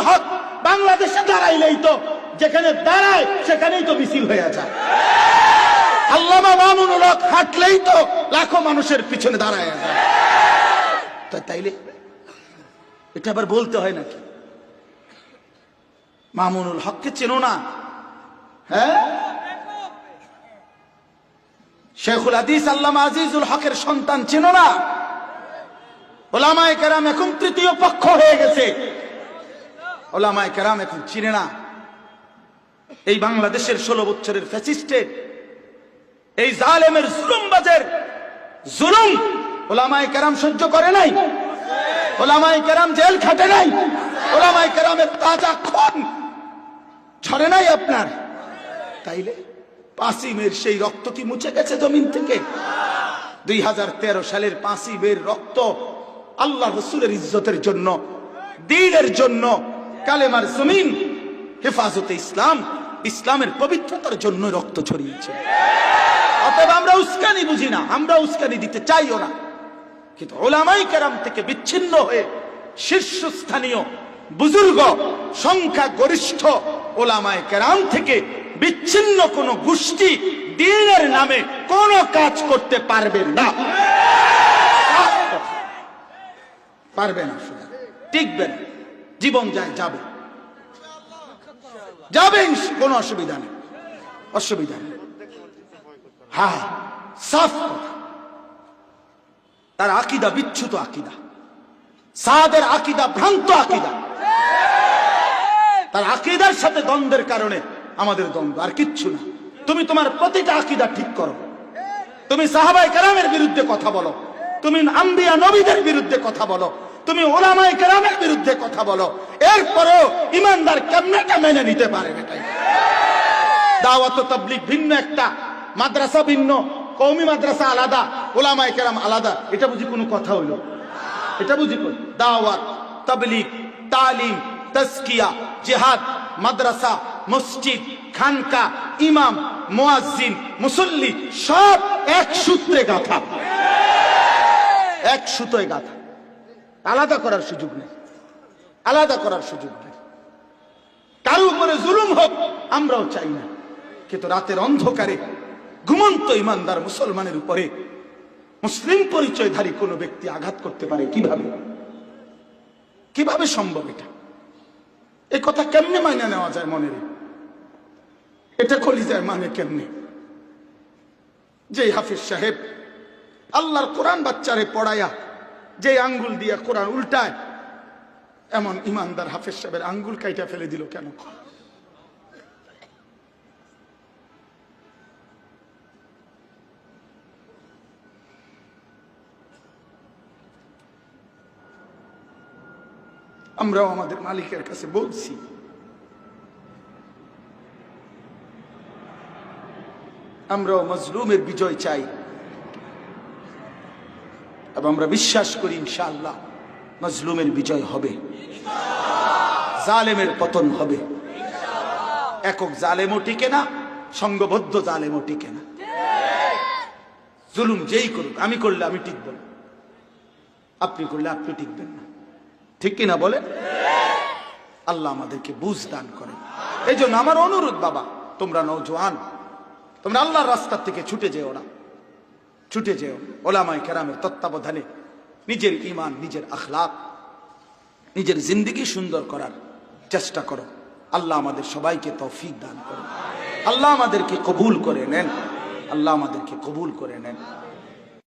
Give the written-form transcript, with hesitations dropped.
হক বাংলাদেশে দাঁড়াইলেই তো যেখানে দাঁড়ায় সেখানেই তো মিছিল হয়ে যায়। আল্লামা মামুনুল হক হাঁটলেই তো লাখো মানুষের পিছনে দাঁড়ায় যায়। তাইলে এটা আবার বলতে হয় নাকি? মামুনুল হককে চেনো না? হ্যাঁ, শেখুল হাদিস আল্লামা আজিজুল হকের সন্তান চেনো না? ওলামায়ে কেরাম এখন তৃতীয় পক্ষ হয়ে গেছে। ওলামায়ে কেরাম এখন চিনে না। এই বাংলাদেশের 16 বছরের ফ্যাসিস্টের, এই জালেমের জুলুমবাজের জুলুম ওলামায়ে কেরাম সহ্য করে নাই। ওলামায়ে কেরাম জেল খাটে নাই। ওলামায়ে কেরামের তাজা খুন ঝরে নাই আপনার। তাইলে 5ই মের সেই রক্ত কি মুছে গেছে জমিন থেকে? 2013 সালের 5ই মের রক্ত আল্লাহ রাসূলের ইজ্জতের জন্য, দ্বীনের জন্য, কালেমার জমিন, হেফাজতে ইসলাম, ইসলামের পবিত্রতার জন্য রক্ত ছড়িয়েছে। অতএব আমরা উস্কানি বুঝি না, আমরা উস্কানি দিতে চাইও না, কিন্তু উলামায়ে কেরাম থেকে বিচ্ছিন্ন হয়ে শীর্ষস্থানীয় বুজুর্গ, সংখ্যা গরিষ্ঠ উলামায়ে কেরাম থেকে বিচ্ছিন্ন কোন গোষ্ঠী দ্বীনের নামে কোন কাজ করতে পারবে না, পারবে না, টিকবে না। জীবন যায় যাবে, যাবে, কোনো অসুবিধা নেই, অসুবিধা নেই। হ্যাঁ, সাফ কথা। তার আকীদা বিচ্যুত আকীদা, সাদের আকীদা ভ্রান্ত আকীদা। তার আকীদার সাথে দ্বন্দ্বের কারণে আমাদের দ্বন্দ্ব, আর কিচ্ছু না। তুমি তোমার প্রতিটা আকীদা ঠিক করো। তুমি সাহাবায়ে কেরামের বিরুদ্ধে কথা বলো, তুমি আম্বিয়া নবীদের বিরুদ্ধে কথা বলো, তুমি উলামায়ে কেরামের বিরুদ্ধে কথা বলো, এরপরেও ইমানদার কেমনে মেনে নিতে পারে? এটাই দাওয়াত ও তাবলীগ ভিন্ন একটা, মাদ্রাসা ভিন্ন, কওমি মাদ্রাসা আলাদা, উলামায়ে কেরাম আলাদা। এটা বুঝি কোনো কথা হইল? এটা বুঝি কোন দাওয়াত, তাবলীগ, তালিম, তাজকিয়া, জিহাদ, মাদ্রাসা, মসজিদ, খানকা, ইমাম, মুয়াজ্জিন, মুসল্লি সব এক সূত্রে গাঁথা, এক সুতোয় গাঁথা। আলাদা করার সুযোগ নেই, আলাদা করার সুযোগ নেই। কারো উপরে জুলুম হোক আমরাও চাই না, কিন্তু রাতের অন্ধকারে ঘুমন্ত ইমানদার মুসলমানের উপরে মুসলিম পরিচয়ধারী কোন ব্যক্তি আঘাত করতে পারে কিভাবে? কিভাবে সম্ভব এটা? এই কথা কেমনে মাইনা নেওয়া যায় মনের? এটা কলিজায় মানে কেমনে? যে হাফিজ সাহেব আল্লাহর কোরআন বাচ্চারে পড়ায়া যে আঙ্গুল দিয়া কোরআন উল্টায়, এমন ইমানদার হাফিজ সাহেবের আঙ্গুল কাইটা ফেলে দিল কেন? আমরাও আমাদের মালিকের কাছে বলছি, আমরাও মজলুমের বিজয় চাই, এবং আমরা বিশ্বাস করি ইনশাআল্লাহ মজলুমের বিজয় হবে, জালেমের পতন হবে। একক জালেমও টিকে না, সংঘবদ্ধ জালেমও টিকে না। জুলুম যেই করুক, আমি করলে আমি টিকব না, আপনি করলে আপনি টিকবেন না, ঠিক কিনা বলে? আল্লাহ আমাদেরকে বুঝ দান করেন। এই জন্য আমার অনুরোধ, বাবা তোমরা নওজোয়ান, তোমরা আল্লাহর রাস্তা থেকে ছুটে যেও না, ছুটে যেও উলামায়ে কেরামের তত্ত্বাবধানে নিজের ঈমান, নিজের আখলাক, নিজের জিন্দেগি সুন্দর করার চেষ্টা করো। আল্লাহ আমাদের সবাইকে তৌফিক দান করেন, আল্লাহ আমাদেরকে কবুল করে নেন, আল্লাহ আমাদেরকে কবুল করে নেন।